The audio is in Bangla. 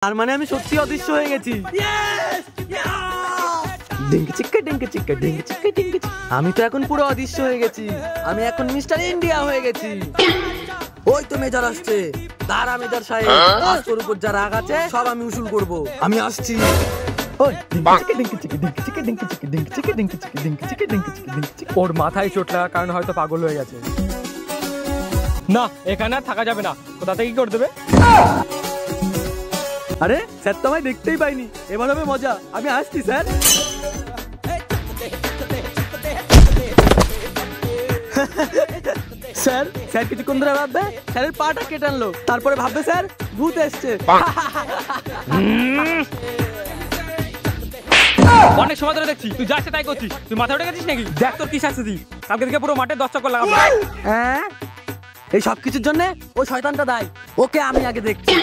তার মানে আমি সত্যি অদৃশ্য হয়ে গেছি। আমি তো এখন পুরো অদৃশ্য হয়ে গেছি। আমি এখন মিস্টার ইন্ডিয়া হয়ে গেছি। ওই তো মেজর আসছে। দাঁড়া মেজর সাহেব, আজ তোর উপর যা রাগ আছে সব আমি উসুল করব। আমি আসছি। ওর মাথায় চোট লাগার কারণে হয়তো পাগল হয়ে গেছে। না, এখানে আর থাকা যাবে না। কোথা থেকে কি করে দেবে? আরে স্যার তো আমায় দেখতেই পাইনি। এবার হবে মজা। আমি আসছি স্যার। স্যার স্যার কিছুক্ষণ ধরে ভাববে স্যারের পাটা কেটে আনলো, তারপরে ভাববে স্যার ভূত এসছে। অনেক সময় ধরে দেখছি তুই যাচ্ছে তাই করছিস। তুই মাথা উঠে গেছিস নাকি? দেখ তোর কি শাস্তি দিই। কালকে থেকে পুরো মাঠে 10 চক্কর লাগাবো। হ্যাঁ, এই সব কিছুর জন্য ওই শয়তানটা দায়ী। ওকে আমি আগে দেখছি।